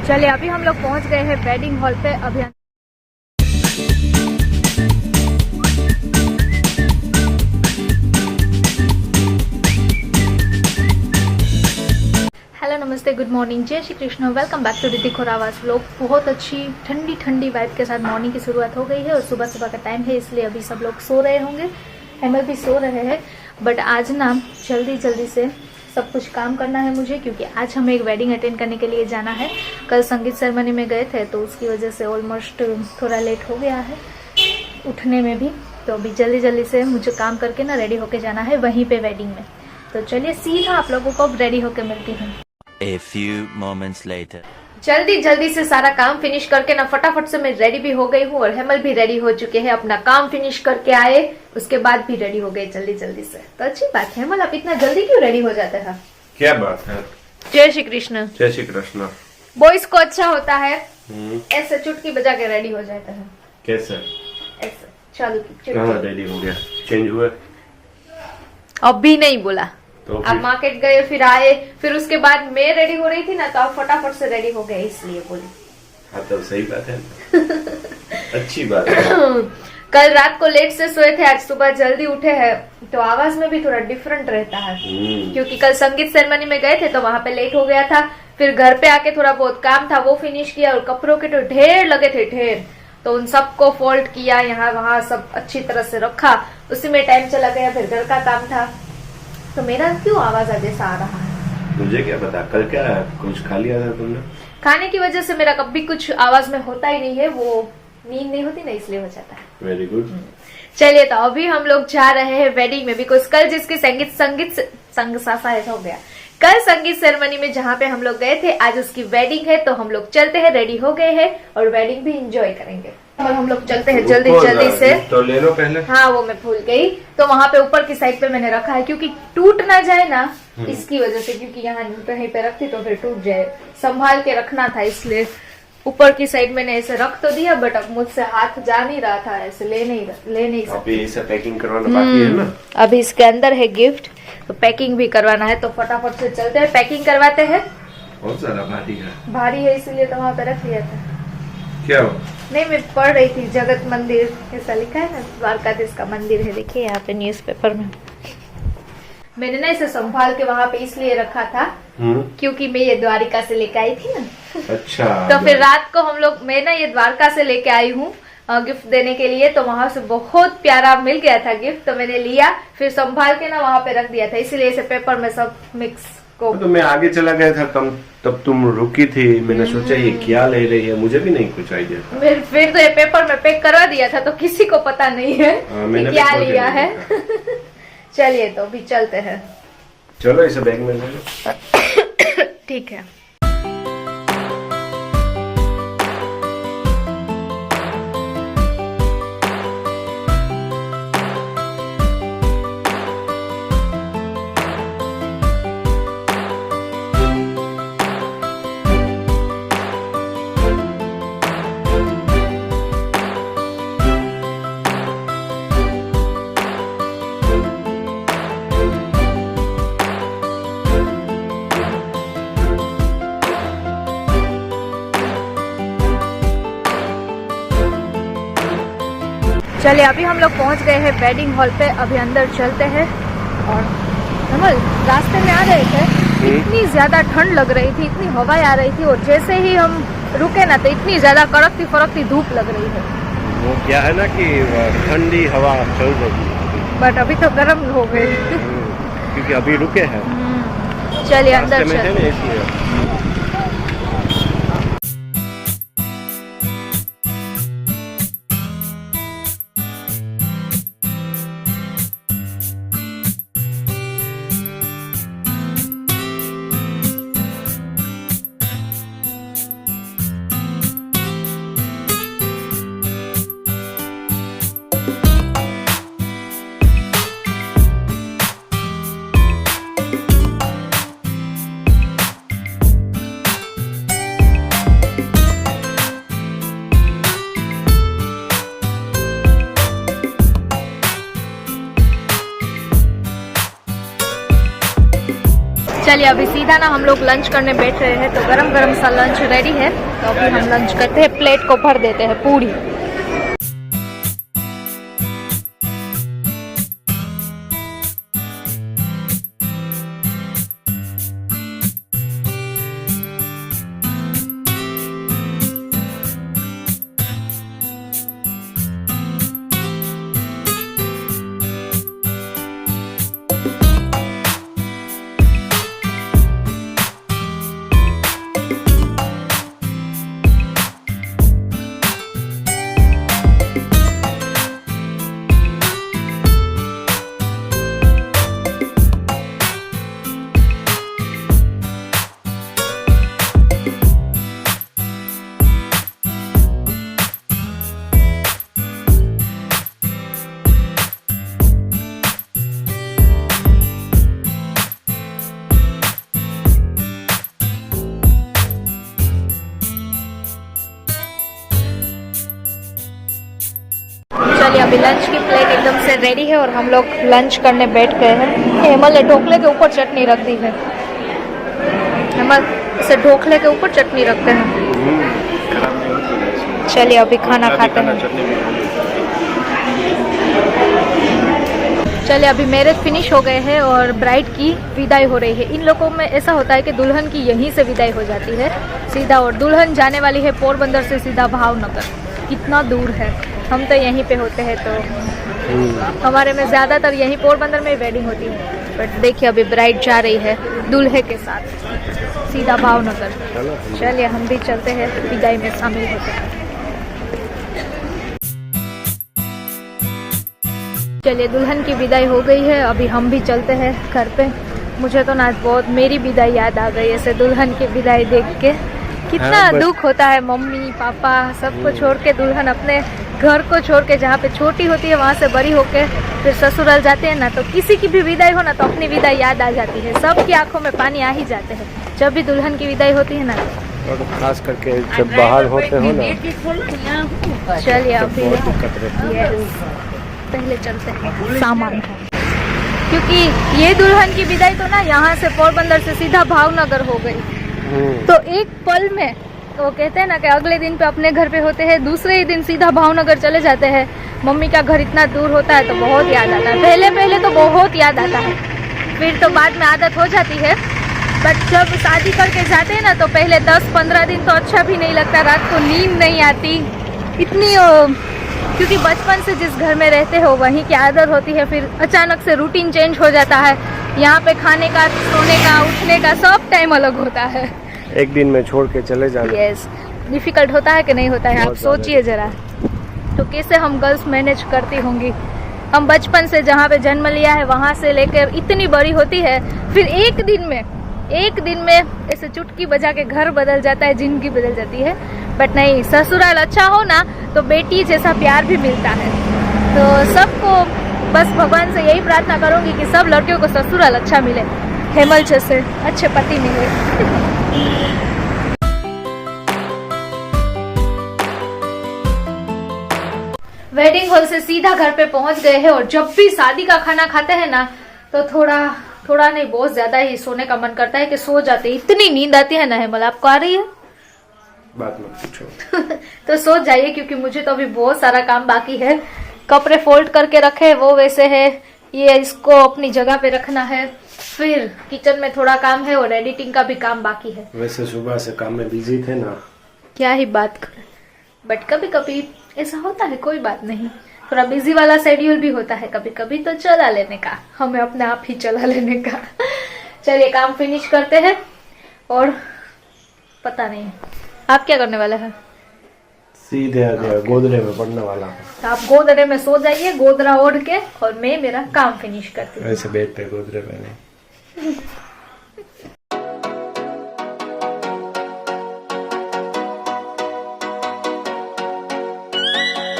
चलिए अभी हम लोग पहुंच गए हैं वेडिंग हॉल पे। अभी हेलो नमस्ते गुड मॉर्निंग जय Shri Krishna welcome back to Riddhi Khorawas vlog. बहुत अच्छी ठंडी ठंडी वाइब के साथ मॉर्निंग की शुरुआत हो गई है और सुबह सुबह का टाइम है, इसलिए अभी सब लोग सो रहे होंगे, हेमल भी सो रहे हैं। बट आज ना जल्दी से सब कुछ काम करना है मुझे, क्योंकि आज हमें एक वेडिंग अटेंड करने के लिए जाना है। कल संगीत सेरेमनी में गए थे तो उसकी वजह से ऑलमोस्ट थोड़ा लेट हो गया है उठने में भी। तो अभी जल्दी से मुझे काम करके ना रेडी होके जाना है वहीं पे वेडिंग में। तो चलिए सीधा आप लोगों को रेडी होके मिलती हूँ। A few moments later. जल्दी से सारा काम फिनिश करके ना फटाफट से मैं रेडी भी हो गई हूँ और हेमल भी रेडी हो चुके हैं। अपना काम फिनिश करके आए, उसके बाद भी रेडी हो गए जल्दी से। तो अच्छी बात है। हेमल आप इतना जल्दी क्यों रेडी हो जाते हैं? क्या बात है? जय श्री कृष्ण। जय श्री कृष्ण। बॉयज को अच्छा होता है ऐसे चुटकी बजा के रेडी हो जाते हैं। कैसे? ऐसे चालू की कहाँ रेडी हो गया? चेंज हुआ? अभी नहीं बोला तो आप मार्केट गए फिर आए, फिर उसके बाद मैं रेडी हो रही थी ना तो आप फटाफट से रेडी हो गए, इसलिए बोली। हाँ तो सही बात है। अच्छी बात है। कल रात को लेट से सोए थे, आज सुबह जल्दी उठे हैं तो आवाज में भी थोड़ा डिफरेंट रहता है, क्योंकि कल संगीत सेरेमनी में गए थे तो वहां पे लेट हो गया था। फिर घर पे आके थोड़ा बहुत काम था वो फिनिश किया और कपड़ों के तो ढेर लगे थे ढेर, तो उन सबको फोल्ड किया, यहाँ वहाँ सब अच्छी तरह से रखा, उसी में टाइम चला गया। फिर घर का काम था तो मेरा क्यों आवाज जैसा आ रहा है मुझे क्या पता। कल क्या कुछ खा लिया था तुमने? खाने की वजह से मेरा कभी कुछ आवाज में होता ही नहीं है, वो नींद नहीं होती ना इसलिए हो जाता है। Very good. चलिए तो अभी हम लोग जा रहे हैं वेडिंग में, बिकॉज कल जिसकी संग सासा ऐसा हो गया, कल संगीत सेरेमनी में जहाँ पे हम लोग गए थे आज उसकी वेडिंग है। तो हम लोग चलते हैं, रेडी हो गए हैं और वेडिंग भी एंजॉय करेंगे। और हम लोग चलते हैं जल्दी से। तो ले लो पहले। हाँ वो मैं भूल गई, तो वहाँ पे ऊपर की साइड पे मैंने रखा है क्योंकि टूट ना जाए ना इसकी वजह से, क्योंकि यहाँ कहीं पे रखती तो फिर टूट जाए, संभाल के रखना था, इसलिए ऊपर की साइड मैंने ऐसे रख तो दिया। बट अब मुझसे हाथ जा नहीं रहा था, ऐसे ले नहीं सकते। अभी इसे पैकिंग करवाना बाकी है ना? अभी इसके अंदर है गिफ्ट, तो पैकिंग भी करवाना है। तो फटाफट से चलते हैं, पैकिंग करवाते हैं। बहुत ज्यादा भारी है इसलिए तो वहाँ पे रख लिया था। क्या हो? नहीं मैं पढ़ रही थी, जगत मंदिर ऐसा लिखा है ना, द्वारकाधीश का मंदिर है, देखिए यहाँ पे न्यूज़पेपर में। मैंने ना इसे संभाल के वहाँ पे इसलिए रखा था क्योंकि मैं ये द्वारिका से लेके आई थी ना। अच्छा। तो फिर रात को मैं ना ये द्वारका से लेके आई हूँ गिफ्ट देने के लिए, तो वहां से बहुत प्यारा मिल गया था गिफ्ट, तो मैंने लिया फिर संभाल के ना वहाँ पे रख दिया था, इसलिए इसे पेपर में सब मिक्स को। तो मैं आगे चला गया था तब तुम रुकी थी, मैंने सोचा ये क्या ले रही है, मुझे भी नहीं कुछ आइडिया था। फिर तो ये पेपर में पैक करवा दिया था तो किसी को पता नहीं है कि क्या लिया है। चलिए तो अभी चलते हैं। चलो इसे बैग में ले लो। ठीक है। चलिए अभी हम लोग पहुंच गए हैं वेडिंग हॉल पे, अभी अंदर चलते हैं। और कमल रास्ते में आ रहे थे, इतनी ज्यादा ठंड लग रही थी, इतनी हवाएं आ रही थी, और जैसे ही हम रुके ना तो इतनी ज्यादा कड़कती फड़कती धूप लग रही है। वो क्या है ना कि ठंडी हवा चल रही है, बट अभी तो गर्म हो गए क्योंकि अभी रुके हैं। चलिए अंदर चलते। चलिए अभी सीधा ना हम लोग लंच करने बैठ रहे हैं, तो गरम गरम सा लंच रेडी है। तो अभी हम लंच करते हैं, प्लेट को भर देते हैं पूरी। चलिए अभी लंच की प्लेट एकदम से रेडी है और हम लोग लंच करने बैठ गए हैं। हेमल ने ढोकले के ऊपर चटनी रख दी है। हेमल इसे ढोकले के ऊपर चटनी रखते हैं। चलिए अभी खाना खाते हैं। चलिए अभी मैरिज फिनिश हो गए हैं और ब्राइड की विदाई हो रही है। इन लोगों में ऐसा होता है कि दुल्हन की यहीं से विदाई हो जाती है सीधा, और दुल्हन जाने वाली है पोरबंदर से सीधा भावनगर। कितना दूर है, हम तो यहीं पे होते हैं तो हमारे में ज़्यादातर यहीं पोरबंदर में वेडिंग होती है। बट देखिए अभी ब्राइड जा रही है दूल्हे के साथ सीधा भावनगर। चलिए हम भी चलते हैं, विदाई में शामिल होते हैं। चलिए दुल्हन की विदाई हो गई है, अभी हम भी चलते हैं घर पे। मुझे तो ना बहुत मेरी विदाई याद आ गई ऐसे दुल्हन की विदाई देख के। कितना दुख होता है, मम्मी पापा सबको छोड़ के दुल्हन अपने घर को छोड़ के, जहाँ पे छोटी होती है वहाँ से बड़ी होके फिर ससुराल जाते हैं ना, तो किसी की भी विदाई हो ना तो अपनी विदाई याद आ जाती है। सबकी आंखों में पानी आ ही जाते हैं जब भी दुल्हन की विदाई होती है ना, और खास करके जब बाहर होते हो ना। चलिए अभी पहले चलते हैं सामान, क्योंकि ये दुल्हन की विदाई तो ना यहाँ से पोरबंदर से सीधा भावनगर हो गई। तो एक पल में वो कहते हैं ना कि अगले दिन पे अपने घर पे होते हैं, दूसरे ही दिन सीधा भावनगर चले जाते हैं। मम्मी का घर इतना दूर होता है तो बहुत याद आता है। पहले पहले तो बहुत याद आता है, फिर तो बाद में आदत हो जाती है। बट जब शादी करके जाते हैं ना तो पहले 10-15 दिन तो अच्छा भी नहीं लगता, रात को नींद नहीं आती इतनी, क्योंकि बचपन से जिस घर में रहते हो वहीं की आदत होती है। फिर अचानक से रूटीन चेंज हो जाता है, यहाँ पे खाने का, सोने का, उठने का सब टाइम अलग होता है। एक दिन में छोड़ के चले जाना। यस, डिफिकल्ट होता है कि नहीं होता है, आप सोचिए जरा। तो कैसे हम गर्ल्स मैनेज करती होंगी। हम बचपन से जहाँ पे जन्म लिया है वहाँ से लेकर इतनी बड़ी होती है, फिर एक दिन में ऐसे चुटकी बजा के घर बदल जाता है, जिंदगी बदल जाती है। बट नहीं, ससुराल अच्छा हो ना तो बेटी जैसा प्यार भी मिलता है। तो सबको बस भगवान से यही प्रार्थना करूंगी कि सब लड़कियों को ससुराल अच्छा मिले, हेमल जैसे अच्छे पति मिले। वेडिंग हॉल से सीधा घर पे पहुंच गए हैं, और जब भी शादी का खाना खाते हैं ना तो थोड़ा नहीं बहुत ज्यादा ही सोने का मन करता है कि सो जाते, इतनी नींद आती है ना। हेमल आपको आ रही है? बात मत पूछो। तो सो जाइए, क्योंकि मुझे तो अभी बहुत सारा काम बाकी है। कपड़े फोल्ड करके रखे वो वैसे है, ये इसको अपनी जगह पे रखना है, फिर किचन में थोड़ा काम है और एडिटिंग का भी काम बाकी है। वैसे सुबह से काम में बिजी थे ना, क्या ही बात करें। बट कभी कभी ऐसा होता है, कोई बात नहीं, थोड़ा बिजी वाला शेड्यूल भी होता है कभी कभी, तो चला लेने का, हमें अपने आप ही चला लेने का। चलिए काम फिनिश करते हैं। और पता नहीं आप क्या करने वाले हैं? सीधे आ गया, गोदरे में पड़ने वाला। तो आप गोदरे में सो जाइए, गोदरा ओढ़ के, और मैं मेरा काम फिनिश करती हूँ। वैसे बेड पे गोदरे में नहीं।